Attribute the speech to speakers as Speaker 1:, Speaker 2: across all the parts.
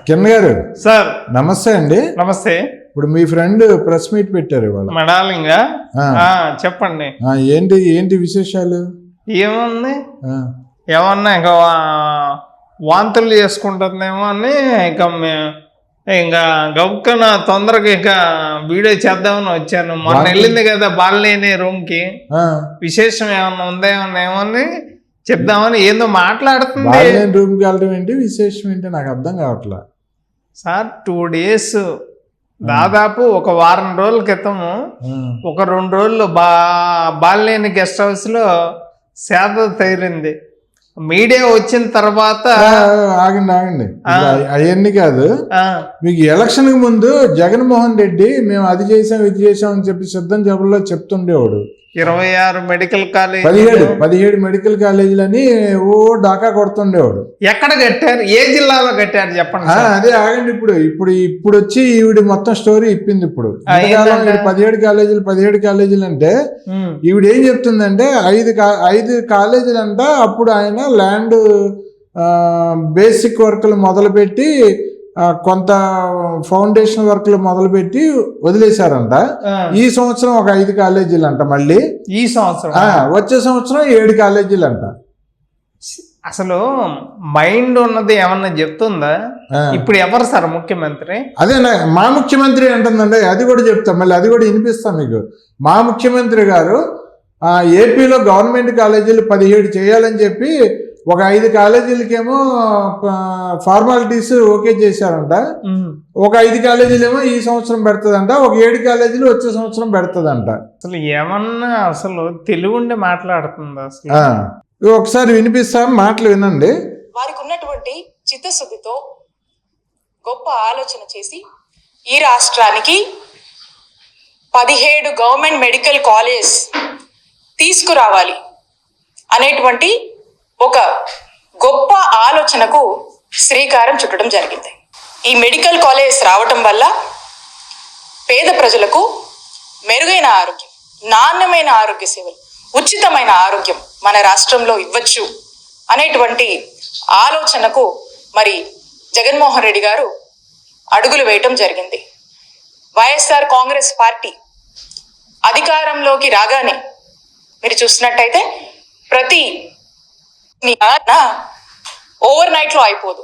Speaker 1: కిరణ్ గారు
Speaker 2: సార్
Speaker 1: నమస్తే అండి.
Speaker 2: నమస్తే.
Speaker 1: ఇప్పుడు మీ ఫ్రెండ్ ప్రెస్ మీట్ పెట్టారు ఇవాళ.
Speaker 2: మడాలింగ చెప్పండి.
Speaker 1: ఏంటి విశేషాలు?
Speaker 2: ఏముంది, ఏమన్నా ఇంకా వాంతులు చేసుకుంటుందేమో అని ఇంకా గబుక్కన తొందరగా ఇక వీడియో చేద్దామని వచ్చాను. మొన్న వెళ్ళింది కదా బాలినేని రూమ్ కి, విశేషం ఏమన్నా ఉందేమో అని చెప్దామని. ఏందో మాట్లాడుతుంది.
Speaker 1: రూమ్ కి వెళ్ళడం ఏంటి, విశేషం ఏంటి నాకు అర్థం కావట్లా
Speaker 2: సార్. 2 days దాదాపు ఒక వారం రోజుల క్రితము ఒక 2 రోజులు బాలినేని గెస్ట్ హౌస్ లో సేద తీరింది. మీడియా వచ్చిన తర్వాత
Speaker 1: ఆగండి అవన్నీ కాదు. మీకు ఎలక్షన్ కి ముందు జగన్మోహన్ రెడ్డి మేము అది చేసాం ఇది చేసాం అని చెప్పి సిద్ధం సభలో చెప్తుండేవాడు.
Speaker 2: 26 మెడికల్ కాలేజ్,
Speaker 1: 17 మెడికల్ కాలేజీలని డాకా కొడుతుండేవాడు.
Speaker 2: ఎక్కడ కట్టారు, ఏ జిల్లాలో కట్టారు చెప్పండి.
Speaker 1: అదే ఆగండి. ఇప్పుడు వచ్చి ఈవిడ మొత్తం స్టోరీ ఇప్పింది. ఇప్పుడు 17 కాలేజీలు అంటే ఈవిడ ఏం చెప్తుందంటే 5 కాలేజీలు అంట. అప్పుడు ఆయన ల్యాండ్ బేసిక్ వర్క్లు మొదలుపెట్టి కొంత ఫౌండేషన్ వర్క్లు మొదలుపెట్టి వదిలేశారంట. ఈ సంవత్సరం ఒక 5 కాలేజీలు అంట. మళ్ళీ
Speaker 2: ఈ సంవత్సరం,
Speaker 1: వచ్చే సంవత్సరం 7 కాలేజీలు అంట.
Speaker 2: అసలు మైండ్ ఉన్నది ఏమన్నా చెప్తుందా? ఇప్పుడు ఎవరు సార్ ముఖ్యమంత్రి?
Speaker 1: అదే మా ముఖ్యమంత్రి అంటుందండి. అది కూడా చెప్తాం, మళ్ళీ అది కూడా వినిపిస్తాం మీకు. మా ముఖ్యమంత్రి గారు ఏపీలో గవర్నమెంట్ కాలేజీలు 17 చేయాలని చెప్పి ఒక 5 కాలేజీలకేమో ఫార్మాలిటీస్ ఓకే చేశారంట. ఒక 5 కాలేజీలేమో ఈ సంవత్సరం పెడుతుందంట. ఒక 7 కాలేజీలు వచ్చే సంవత్సరం పెడుతుందంట.
Speaker 2: అసలు ఏమన్నా అసలు తెలుగుండి మాట్లాడుతుందా అసలు?
Speaker 1: ఒకసారి వినిపిస్తాం, మాటలు వినండి.
Speaker 3: వారికి ఉన్నటువంటి చిత్తశుద్ధితో గొప్ప ఆలోచన చేసి ఈ రాష్ట్రానికి 17 గవర్నమెంట్ మెడికల్ కాలేజ్ తీసుకురావాలి అనేటువంటి ఒక గొప్ప ఆలోచనకు శ్రీకారం చుట్టడం జరిగింది. ఈ మెడికల్ కాలేజ్ రావటం వల్ల పేద ప్రజలకు మెరుగైన ఆరోగ్యం, నాణ్యమైన ఆరోగ్య సేవలు, ఉచితమైన ఆరోగ్యం మన రాష్ట్రంలో ఇవ్వచ్చు అనేటువంటి ఆలోచనకు మరి జగన్మోహన్ రెడ్డి గారు అడుగులు వేయటం జరిగింది. వైఎస్ఆర్ కాంగ్రెస్ పార్టీ అధికారంలోకి రాగానే మీరు చూసినట్టయితే ప్రతి ఓవర్ నైట్ లో అయిపోదు.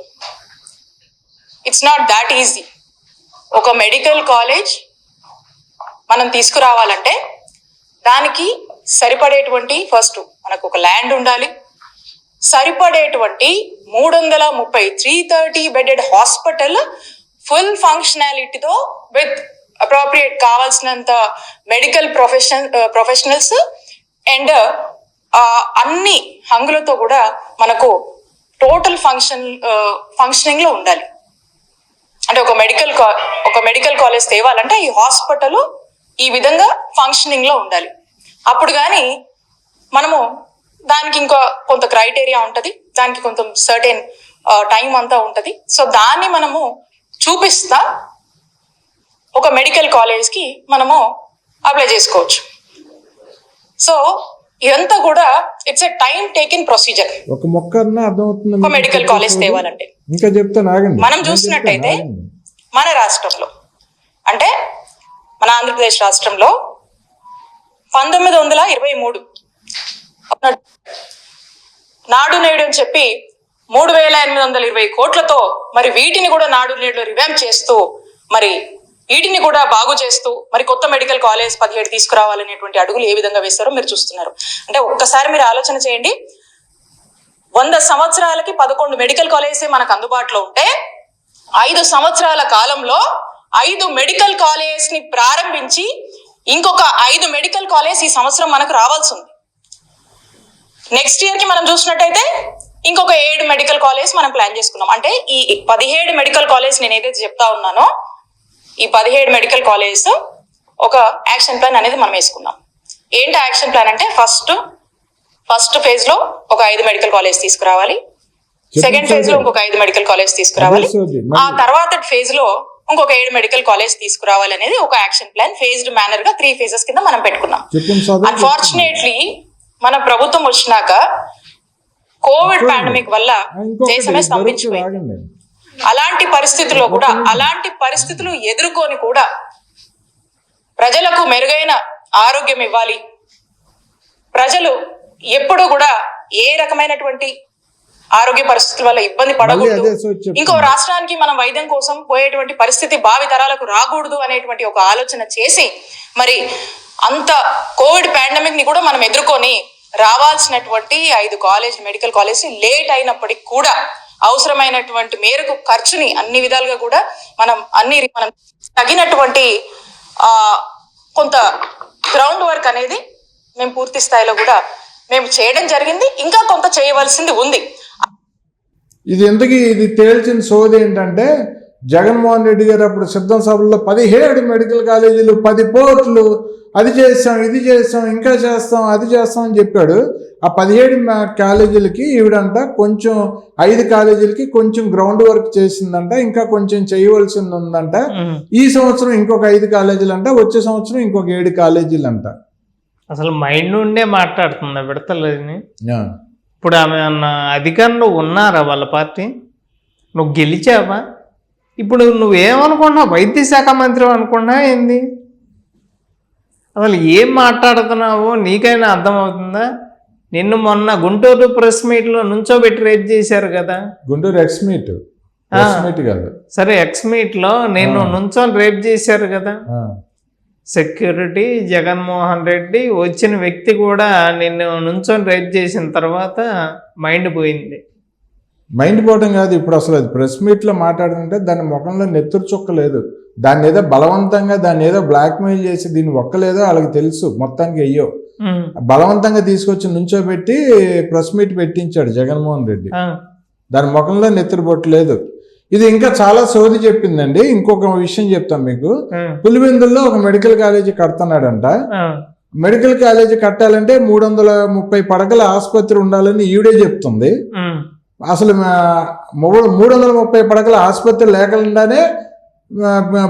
Speaker 3: It's not that easy. ఒక మెడికల్ కాలేజ్ మనం తీసుకురావాలంటే దానికి సరిపడేటువంటి ఫస్ట్ మనకు ఒక ల్యాండ్ ఉండాలి, సరిపడేటువంటి 330 బెడెడ్ హాస్పిటల్ ఫుల్ ఫంక్షనాలిటీతో విత్ అప్రోప్రియేట్ కావాల్సినంత మెడికల్ ప్రొఫెషనల్స్ అండ్ అన్ని హంగులతో కూడా మనకు టోటల్ ఫంక్షనింగ్ లో ఉండాలి. అంటే ఒక మెడికల్ కాలేజ్ తేవాలంటే ఈ హాస్పిటల్ ఈ విధంగా ఫంక్షనింగ్ లో ఉండాలి. అప్పుడు కానీ మనము దానికి ఇంకా కొంత క్రైటీరియా ఉంటుంది, దానికి కొంత సర్టెన్ టైం అంతా ఉంటుంది. సో దాన్ని మనము చూపిస్తా ఒక మెడికల్ కాలేజ్కి మనము అప్లై చేసుకోవచ్చు. సో ఇదంతా కూడా it's a time taking procedure. ఒక మెడికల్ కాలేజ్ తేవాలంటే
Speaker 1: ఇంకా చెప్తాను ఆగండి.
Speaker 3: మనం చూసినట్టయితే మన రాష్ట్రంలో అంటే మన ఆంధ్రప్రదేశ్ రాష్ట్రంలో 1923 నాడు నేడు అని చెప్పి 3,820 కోట్లతో మరి వీటిని కూడా నాడు నేడులో రివాంప్ చేస్తూ మరి వీటిని కూడా బాగు చేస్తూ మరి కొత్త మెడికల్ కాలేజ్ 17 తీసుకురావాలనేటువంటి అడుగులు ఏ విధంగా వేస్తారో మీరు చూస్తున్నారు. అంటే ఒక్కసారి మీరు ఆలోచన చేయండి. 100 సంవత్సరాలకి 11 మెడికల్ కాలేజే మనకు అందుబాటులో ఉంటే 5 సంవత్సరాల కాలంలో 5 మెడికల్ కాలేజ్ ని ప్రారంభించి ఇంకొక 5 మెడికల్ కాలేజ్ ఈ సంవత్సరం మనకు రావాల్సి ఉంది. నెక్స్ట్ ఇయర్ కి మనం చూసినట్టయితే ఇంకొక 7 మెడికల్ కాలేజ్ మనం ప్లాన్ చేసుకున్నాం. అంటే ఈ 17 మెడికల్ కాలేజ్ నేను ఏదైతే చెప్తా ఉన్నానో ఈ 17 మెడికల్ కాలేజ్ ఒక యాక్షన్ ప్లాన్ అనేది మనం వేసుకున్నాం. ఏంటి యాక్షన్ ప్లాన్ అంటే ఫస్ట్ ఫేజ్ లో ఒక 5 మెడికల్ కాలేజ్ తీసుకురావాలి, సెకండ్ ఫేజ్ లో ఇంకొక 5 మెడికల్ కాలేజ్ తీసుకురావాలి, ఆ తర్వాత ఫేజ్ లో ఇంకొక 7 మెడికల్ కాలేజ్ తీసుకురావాలి అనేది ఒక యాక్షన్ ప్లాన్ ఫేజ్డ్ మేనర్ గా 3 phases కింద మనం పెట్టుకున్నాం. అన్ఫార్చునేట్లీ మన ప్రభుత్వం వచ్చినాక కోవిడ్ పాండమిక్ వల్ల దేశమే స్తంభించిపోయింది. అలాంటి పరిస్థితులు ఎదుర్కొని కూడా ప్రజలకు మెరుగైన ఆరోగ్యం ఇవ్వాలి. ప్రజలు ఎప్పుడు కూడా ఏ రకమైనటువంటి ఆరోగ్య పరిస్థితుల వల్ల ఇబ్బంది పడకూడదు, ఇంకో రాష్ట్రానికి మనం వైద్యం కోసం పోయేటువంటి పరిస్థితి భావి తరాలకు రాకూడదు అనేటువంటి ఒక ఆలోచన చేసి మరి అంత కోవిడ్ పాండమిక్ ని కూడా మనం ఎదుర్కొని రావాల్సినటువంటి 5 మెడికల్ కాలేజ్ లేట్ అయినప్పటికీ కూడా అవసరమైనటువంటి మేరకు ఖర్చుని అన్ని విధాలుగా కూడా మనం తగినటువంటి కొంత గ్రౌండ్ వర్క్ అనేది మేము పూర్తి స్థాయిలో కూడా మేము చేయడం జరిగింది. ఇంకా కొంత చేయవలసింది ఉంది.
Speaker 1: ఇది తేల్చిన సోది ఏంటంటే, జగన్మోహన్ రెడ్డి గారు అప్పుడు సిద్ధం సభల్లో 17 మెడికల్ కాలేజీలు, 10 పోర్టులు, అది చేస్తాం, ఇది చేస్తాం, ఇంకా చేస్తాం, అది చేస్తాం అని చెప్పాడు. ఆ 17 కాలేజీలకి ఈవిడంట కొంచెం 5 కాలేజీలకి కొంచెం గ్రౌండ్ వర్క్ చేసిందంట, ఇంకా కొంచెం చేయవలసింది ఉందంట. ఈ సంవత్సరం ఇంకొక 5 కాలేజీలు అంట, వచ్చే సంవత్సరం ఇంకొక 7 కాలేజీలు అంట.
Speaker 2: అసలు మైండ్ నుండే మాట్లాడుతుందా విడతలేదని? ఇప్పుడు ఆమె అన్న అధికారంలో ఉన్నారా వాళ్ళ పార్టీ? నువ్వు గెలిచావా? ఇప్పుడు నువ్వేమనుకున్నావు? వైద్య శాఖ మంత్రి అనుకున్నా ఏంది? అసలు ఏం మాట్లాడుతున్నావో నీకైనా అర్థమవుతుందా? నిన్ను మొన్న గుంటూరు ప్రెస్ మీట్లో నుంచోబెట్టి రేప్ చేశారు కదా.
Speaker 1: గుంటూరు ఎక్స్ మీట్ కాదు,
Speaker 2: సరే ఎక్స్ మీట్లో నేను నుంచొని రేప్ చేశారు కదా. సెక్యూరిటీ జగన్మోహన్ రెడ్డి వచ్చిన వ్యక్తి కూడా నిన్ను నుంచొని రేప్ చేసిన తర్వాత మైండ్ పోయింది.
Speaker 1: మైండ్ పోవడం కాదు, ఇప్పుడు అసలు అది ప్రెస్ మీట్లో మాట్లాడుతుంటే దాని ముఖంలో నెత్తురు చుక్క లేదు. దాన్ని ఏదో బలవంతంగా దాన్ని ఏదో బ్లాక్మెయిల్ చేసి దీన్ని ఒక్కలేదో వాళ్ళకి తెలుసు మొత్తానికి. అయ్యో బలవంతంగా తీసుకొచ్చి నుంచోబెట్టి ప్రెస్ మీట్ పెట్టించాడు జగన్మోహన్ రెడ్డి. దాని ముఖంలో నెత్తురు పొట్టలేదు. ఇది ఇంకా చాలా సోది చెప్పిందండి. ఇంకొక విషయం చెప్తాను మీకు. పులివెందుల్లో ఒక మెడికల్ కాలేజీ కడుతున్నాడంట. మెడికల్ కాలేజీ కట్టాలంటే 330 పడకల ఆసుపత్రి ఉండాలని ఈవిడే చెప్తుంది. అసలు 330 పడకల ఆసుపత్రి లేకుండానే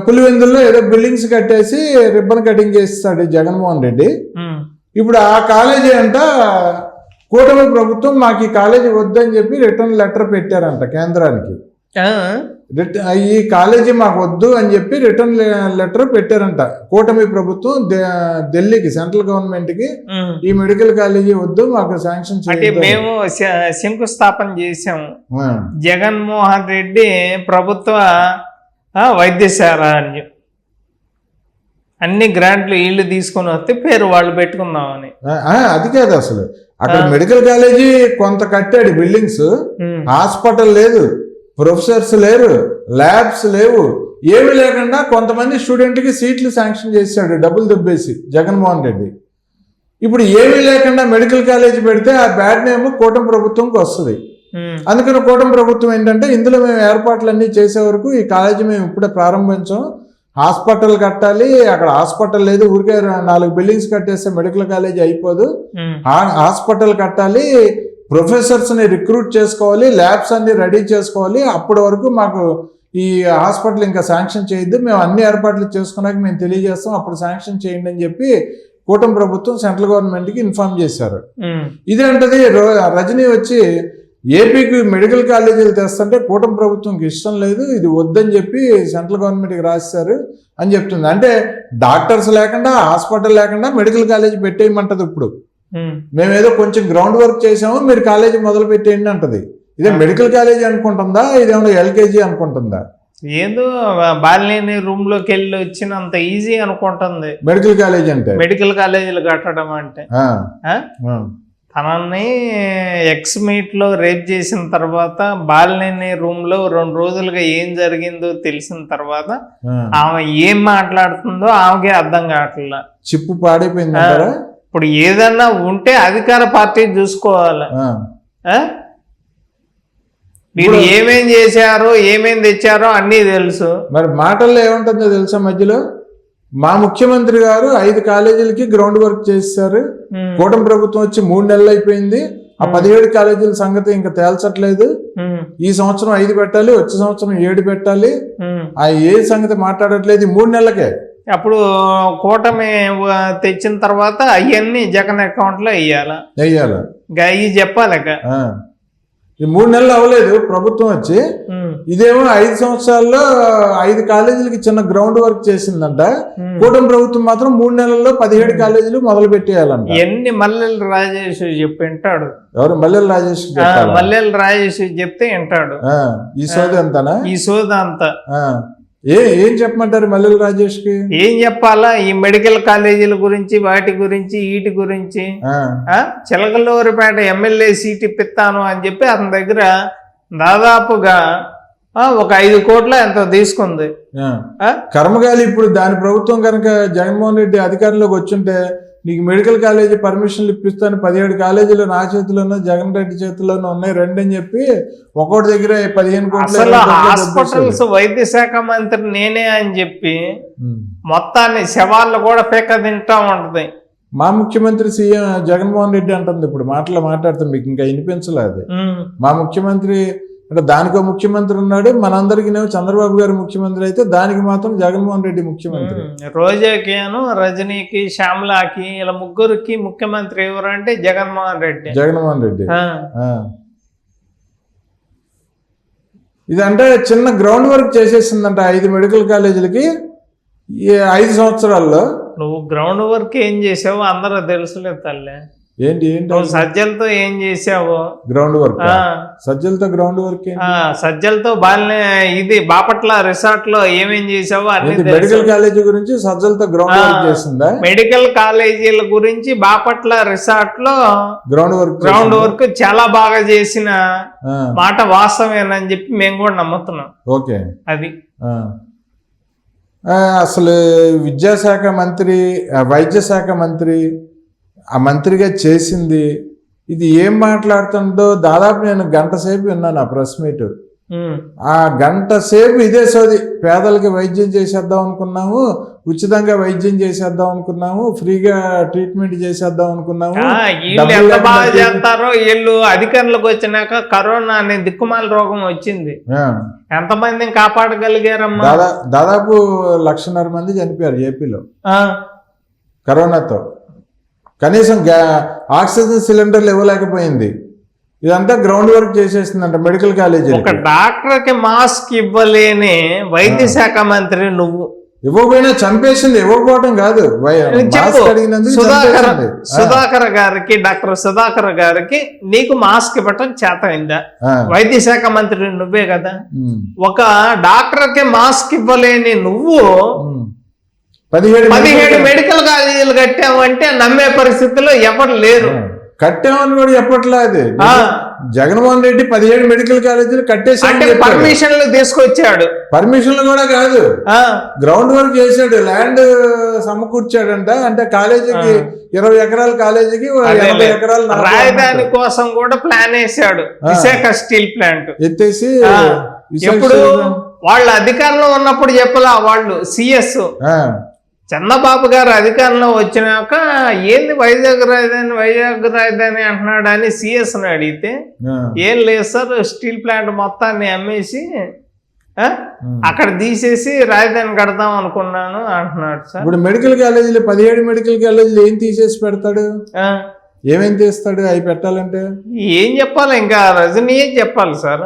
Speaker 1: పులివెందుల్లో ఏదో బిల్డింగ్స్ కట్టేసి రిబ్బన్ కటింగ్ చేస్తాడు జగన్మోహన్ రెడ్డి. ఇప్పుడు ఆ కాలేజీ అంట కూటమి ప్రభుత్వం మాకు ఈ కాలేజీ వద్దని చెప్పి రిటర్న్ లెటర్ పెట్టారంట కేంద్రానికి. ఈ కాలేజీ మాకు వద్దు అని చెప్పి రిటర్న్ లెటర్ పెట్టారంట కూటమి ప్రభుత్వం ఢిల్లీకి, సెంట్రల్ గవర్నమెంట్ కి. ఈ మెడికల్ కాలేజీ వద్దు, మాకు శాంక్షన్ చేయండి.
Speaker 2: మేము శంకుస్థాపన చేసాము. జగన్మోహన్ రెడ్డి ప్రభుత్వ వైద్యశాల అని అన్ని గ్రాంట్లు వీళ్ళు తీసుకొని వస్తే పేరు వాళ్ళు పెట్టుకుందామని.
Speaker 1: అది కాదు, అసలు అక్కడ మెడికల్ కాలేజీ కొంత కట్టాడు, బిల్డింగ్స్, హాస్పిటల్ లేదు, ప్రొఫెసర్స్ లేరు, ల్యాబ్స్ లేవు, ఏమి లేకుండా కొంతమంది స్టూడెంట్కి సీట్లు శాంక్షన్ చేశాడు డబ్బులు దొబ్బేసి జగన్మోహన్ రెడ్డి. ఇప్పుడు ఏమీ లేకుండా మెడికల్ కాలేజీ పెడితే ఆ బ్యాడ్ నేమ్ కూటమి ప్రభుత్వంకి వస్తుంది. అందుకని కూటమి ప్రభుత్వం ఏంటంటే, ఇందులో మేము ఏర్పాట్లన్నీ చేసే వరకు ఈ కాలేజీ మేము ఇప్పుడే ప్రారంభించాం, హాస్పిటల్ కట్టాలి, అక్కడ హాస్పిటల్ లేదు, ఊరికే 4 బిల్డింగ్స్ కట్టేస్తే మెడికల్ కాలేజీ అయిపోదు, హాస్పిటల్ కట్టాలి, ప్రొఫెసర్స్ ని రిక్రూట్ చేసుకోవాలి, ల్యాబ్స్ అన్ని రెడీ చేసుకోవాలి, అప్పటి వరకు మాకు ఈ హాస్పిటల్ ఇంకా శాంక్షన్ చేయొద్దు, మేము అన్ని ఏర్పాట్లు చేసుకున్నాక మేము తెలియజేస్తాం, అప్పుడు శాంక్షన్ చేయండి అని చెప్పి కూటమి ప్రభుత్వం సెంట్రల్ గవర్నమెంట్ కి ఇన్ఫార్మ్ చేశారు. ఇదేంటది, రజనీ వచ్చి ఏపీకి మెడికల్ కాలేజీలు తెస్తుంటే కూటమి ప్రభుత్వంకి ఇష్టం లేదు, ఇది వద్దని చెప్పి సెంట్రల్ గవర్నమెంట్కి రాశారు అని చెప్తుంది. అంటే డాక్టర్స్ లేకుండా, హాస్పిటల్ లేకుండా మెడికల్ కాలేజీ పెట్టేయమంటది. ఇప్పుడు మేమేదో కొంచెం గ్రౌండ్ వర్క్ చేసాము, మీరు కాలేజీ మొదలు పెట్టేయండి అంటది. ఇదే మెడికల్ కాలేజీ అనుకుంటుందా, ఇదేమన్నా ఎల్కేజీ అనుకుంటుందా?
Speaker 2: ఏదో బాలినేని రూమ్ లోకి వెళ్ళి వచ్చినంత ఈజీ అనుకుంటుంది
Speaker 1: మెడికల్ కాలేజీ అంటే.
Speaker 2: మెడికల్ కాలేజీలు కట్టడం అంటే తనని ఎక్స్ మీట్లో రేప్ చేసిన తర్వాత బాలినేని రూమ్ లో 2 రోజులుగా ఏం జరిగిందో తెలిసిన తర్వాత ఆమె ఏం మాట్లాడుతుందో ఆమెకే అర్థం కావట్లా.
Speaker 1: చిప్పు పాడైపోయింది.
Speaker 2: ఇప్పుడు ఏదన్నా ఉంటే అధికార పార్టీ చూసుకోవాలి. మీరు ఏమేం చేశారో ఏమేం తెచ్చారో అన్నీ తెలుసు.
Speaker 1: మరి మాటల్లో ఏముంటుందో తెలుసా? మధ్యలో మా ముఖ్యమంత్రి గారు 5 కాలేజీలకి గ్రౌండ్ వర్క్ చేశారు, కూటమి ప్రభుత్వం వచ్చి 3 నెలలు అయిపోయింది, ఆ 17 కాలేజీల సంగతి ఇంకా తేల్చట్లేదు, ఈ సంవత్సరం 5 పెట్టాలి, వచ్చే సంవత్సరం 7 పెట్టాలి, ఆ ఏ సంగతి మాట్లాడట్లేదు 3 నెలలకే.
Speaker 2: అప్పుడు కూటమి తెచ్చిన తర్వాత అవన్నీ జగన్ అకౌంట్ లో వెయ్యాలి, అవి చెప్పాలి.
Speaker 1: ఈ 3 నెలలు అవ్వలేదు ప్రభుత్వం వచ్చి, ఇదేమో 5 సంవత్సరాల్లో 5 కాలేజీలకి చిన్న గ్రౌండ్ వర్క్ చేసిందంట. కూటమి ప్రభుత్వం మాత్రం 3 నెలల్లో 17 కాలేజీలు మొదలు పెట్టేయాలంట.
Speaker 2: ఎన్ని మల్లెల రాజేష్ చెప్పి వింటాడు.
Speaker 1: ఎవరు? మల్లెల రాజేష్.
Speaker 2: మల్లెల రాజేష్ చెప్తే వింటాడు.
Speaker 1: ఈ సోది అంతానా?
Speaker 2: ఈ సోది అంతా.
Speaker 1: ఏం చెప్పమంటారు మల్లెల రాజేష్ కి?
Speaker 2: ఏం చెప్పాలా? ఈ మెడికల్ కాలేజీల గురించి, వాటి గురించి, వీటి గురించి. చిలకలూరిపేట ఎమ్మెల్యే సీట్ ఇప్పిస్తాను అని చెప్పి అతని దగ్గర దాదాపుగా ఒక 5 కోట్ల ఎంతో తీసుకుంది.
Speaker 1: కర్మగాలి ఇప్పుడు దాని ప్రభుత్వం కనుక జగన్మోహన్ రెడ్డి అధికారంలోకి వచ్చుంటే నీకు మెడికల్ కాలేజీ పర్మిషన్లు ఇప్పిస్తాను, 17 కాలేజీలు నా చేతిలోనూ జగన్ రెడ్డి చేతిలోనూ ఉన్నాయి, 2 అని చెప్పి ఒక్కొక్కటి దగ్గర 15 కోట్లు.
Speaker 2: హాస్పిటల్స్ వైద్య శాఖ మంత్రి నేనే అని చెప్పి మొత్తాన్ని శవాళ్ళు కూడా పెక్క తింటా ఉంటది.
Speaker 1: మా ముఖ్యమంత్రి సీఎం జగన్మోహన్ రెడ్డి అంటుంది. ఇప్పుడు మాట్లాడుతాం, మీకు ఇంకా వినిపించలేదు. మా ముఖ్యమంత్రి అంటే దానికో ముఖ్యమంత్రి ఉన్నాడు, మనందరికీనేమో చంద్రబాబు గారు ముఖ్యమంత్రి అయితే దానికి మాత్రం జగన్మోహన్ రెడ్డి ముఖ్యమంత్రి.
Speaker 2: రోజాకిను, రజనీకి, శ్యామలాకి ఇలా ముగ్గురికి ముఖ్యమంత్రి ఎవరంటే జగన్మోహన్ రెడ్డి.
Speaker 1: ఇదంటే చిన్న గ్రౌండ్ వర్క్ చేసేసిందంట 5 మెడికల్ కాలేజీలకి 5 సంవత్సరాల్లో.
Speaker 2: నువ్వు గ్రౌండ్ వర్క్ ఏం చేసావో అందరూ తెలుసులేదు తల్లి.
Speaker 1: ఏంటి
Speaker 2: సజ్జలతో ఏం చేసావు?
Speaker 1: Ground work. సజ్జలతో గ్రౌండ్ వర్క్.
Speaker 2: సజ్జలతో ఇది బాపట్ల రిసార్ట్ లో ఏమేం చేసావు అన్ని.
Speaker 1: మెడికల్ కాలేజీ గురించి సజ్జలతో గ్రౌండ్ వర్క్ చేసిందా?
Speaker 2: మెడికల్ కాలేజీల గురించి బాపట్ల రిసార్ట్ లో గ్రౌండ్ వర్క్ చాలా బాగా చేసిన మాట వాస్తవేనని చెప్పి మేము కూడా నమ్ముతున్నాం.
Speaker 1: ఓకే.
Speaker 2: అది
Speaker 1: అసలు విద్యాశాఖ మంత్రి, వైద్య శాఖ మంత్రి, ఆ మంత్రిగా చేసింది ఇది ఏం మాట్లాడుతుందో దాదాపు నేను 1 గంట సేపు విన్నాను ఆ ప్రెస్ మీట్. ఆ 1 గంట సేపు ఇదే సోది. పేదలకి వైద్యం చేసేద్దాం అనుకున్నాము, ఉచితంగా వైద్యం చేసేద్దాం అనుకున్నాము, ఫ్రీగా ట్రీట్మెంట్ చేసేద్దాం అనుకున్నాము.
Speaker 2: ఎంత బాగా చేస్తారో వీళ్ళు అధికారులకు వచ్చినాక కరోనా అనే దిక్కుమాల రోగం వచ్చింది. ఎంతమందిని కాపాడగలిగారమ్మా?
Speaker 1: దాదాపు 1,50,000 మంది చనిపోయారు ఏపీలో కరోనాతో. కనీసం ఆక్సిజన్ సిలిండర్లు ఇవ్వలేకపోయింది. ఇదంతా గ్రౌండ్ వర్క్ చేసేసిందంట మెడికల్ కాలేజీ.
Speaker 2: ఒక డాక్టర్ కి మాస్క్ ఇవ్వలేని వైద్య శాఖ మంత్రి నువ్వు.
Speaker 1: ఇవ్వకపోయినా చంపేసింది, ఇవ్వకపోవడం కాదు.
Speaker 2: సుధాకర్ గారికి, డాక్టర్ సుధాకర్ గారికి నీకు మాస్క్ ఇవ్వటం చేత అయిందా? వైద్య శాఖ మంత్రి నువ్వే కదా. ఒక డాక్టర్ కి మాస్క్ ఇవ్వలేని నువ్వు 17 మెడికల్ కాలేజీలు కట్టావంటే నమ్మే పరిస్థితుల్లో ఎవరు లేరు.
Speaker 1: కట్టామని కూడా చెప్పట్లేదు. జగన్మోహన్ రెడ్డి 17 మెడికల్ కాలేజీలు కట్టేసి
Speaker 2: పర్మిషన్లు తీసుకొచ్చాడు.
Speaker 1: పర్మిషన్లు కూడా కాదు, గ్రౌండ్ వర్క్ చేశాడు, ల్యాండ్ సమకూర్చాడంట. అంటే కాలేజీకి 20 ఎకరాల కాలేజీకి 80 ఎకరాలు
Speaker 2: రాజధాని కోసం కూడా ప్లాన్ వేసాడు. విశాఖ స్టీల్ ప్లాంట్ ఎత్తేసి ఎప్పుడు వాళ్ళు అధికారంలో ఉన్నప్పుడు చెప్పలా. వాళ్ళు సిఎస్ చంద్రబాబు గారు అధికారంలో వచ్చినాక ఏంది వైజాగ్ రాజధాని అంటున్నాడు అని సిఎస్ ని అడిగితే ఏం లేదు సార్, స్టీల్ ప్లాంట్ మొత్తాన్ని అమ్మేసి అక్కడ తీసేసి రాజధాని కడదాం అనుకున్నాను అంటున్నాడు సార్.
Speaker 1: ఇప్పుడు మెడికల్ కాలేజీలు 17 మెడికల్ కాలేజీలు ఏం తీసేసి పెడతాడు? ఏమేం చేస్తాడు అవి పెట్టాలంటే?
Speaker 2: ఏం చెప్పాలి, ఇంకా రజనీయే చెప్పాలి సార్.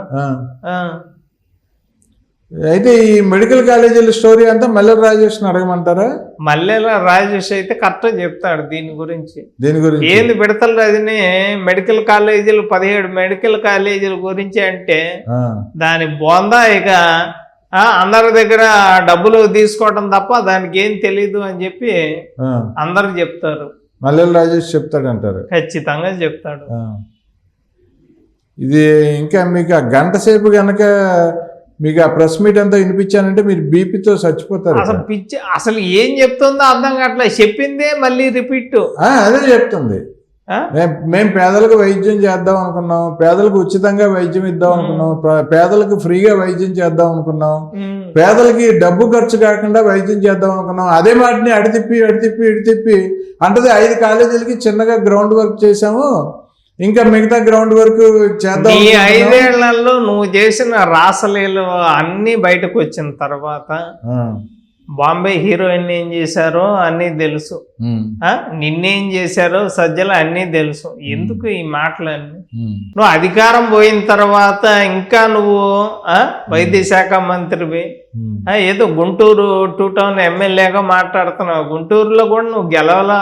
Speaker 1: అయితే ఈ మెడికల్ కాలేజీల స్టోరీ అంతా మల్లెల రాజేష్ అడగమంటారా?
Speaker 2: మల్లెల రాజేష్ అయితే కరెక్ట్ చెప్తాడు దీని గురించి. ఏంది విడతల రజని మెడికల్ కాలేజీలు 17 మెడికల్ కాలేజీల గురించి అంటే దాని బోందా ఇక అందరి దగ్గర డబ్బులు తీసుకోవడం తప్ప దానికి ఏం తెలీదు అని చెప్పి అందరు చెప్తారు.
Speaker 1: మల్లెల రాజేష్ చెప్తాడంటారు?
Speaker 2: ఖచ్చితంగా చెప్తాడు.
Speaker 1: ఇది ఇంకా మీకు 1 గంట సేపు కనుక మీకు ఆ ప్రెస్ మీట్ అంతా వినిపించానంటే మీరు బీపీతో చచ్చిపోతారు.
Speaker 2: అసలు ఏం చెప్తుందో అర్థం కావట్లేదు. చెప్పిందే మళ్ళీ రిపీట్.
Speaker 1: అదే చెప్తుంది. మేము పేదలకు వైద్యం చేద్దాం అనుకున్నాం, పేదలకు ఉచితంగా వైద్యం ఇద్దాం అనుకున్నాం, పేదలకు ఫ్రీగా వైద్యం చేద్దాం అనుకున్నాం, పేదలకి డబ్బు ఖర్చు కాకుండా వైద్యం చేద్దాం అనుకున్నాం. అదే మాటని అడితిప్పి అంటే 5 కాలేజీలకి చిన్నగా గ్రౌండ్ వర్క్ చేసాము, ఇంకా మిగతా గ్రౌండ్ వర్క్ చేద్దాం.
Speaker 2: ఈ 5 ఏళ్లలో నువ్వు చేసిన రాసలీలు అన్ని బయటకు వచ్చిన తర్వాత బాంబే హీరోయిన్ ఏం చేశారో అన్నీ తెలుసు, నిన్నేం చేశారో సజ్జల అన్నీ తెలుసు. ఎందుకు ఈ మాటలన్నీ? నువ్వు అధికారం పోయిన తర్వాత ఇంకా నువ్వు వైద్య శాఖ మంత్రివి, ఏదో గుంటూరు 2 టౌన్ ఎమ్మెల్యేగా మాట్లాడుతున్నావు. గుంటూరులో కూడా నువ్వు గెలవలా.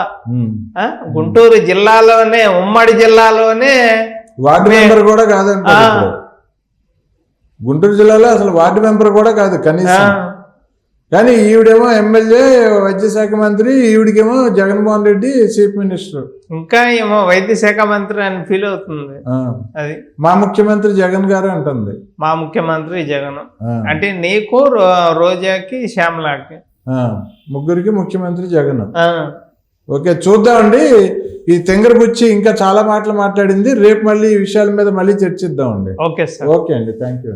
Speaker 2: గుంటూరు జిల్లాలోనే, ఉమ్మడి జిల్లాలోనే
Speaker 1: వార్డు మెంబర్ కూడా కాదంట. గుంటూరు జిల్లాలో అసలు వార్డు మెంబర్ కూడా కాదు కనీసం. కానీ ఈవిడేమో ఎమ్మెల్యే, వైద్య శాఖ మంత్రి, ఈవిడికేమో జగన్మోహన్ రెడ్డి చీఫ్ మినిస్టర్.
Speaker 2: ఇంకా ఏమో వైద్య శాఖ మంత్రి అని ఫీల్ అవుతుంది. అది
Speaker 1: మా ముఖ్యమంత్రి జగన్ గారు అంటుంది.
Speaker 2: మా ముఖ్యమంత్రి జగన్ అంటే నీకు, రోజాకి, శ్యామలాకి,
Speaker 1: ముగ్గురికి ముఖ్యమంత్రి జగన్. ఓకే, చూద్దామండి. ఈ తెంగరబుచ్చి ఇంకా చాలా మాటలు మాట్లాడింది. రేపు మళ్ళీ ఈ విషయాల మీద మళ్ళీ చర్చిద్దామండి.
Speaker 2: Okay sir.
Speaker 1: ఓకే అండి, థ్యాంక్ యూ.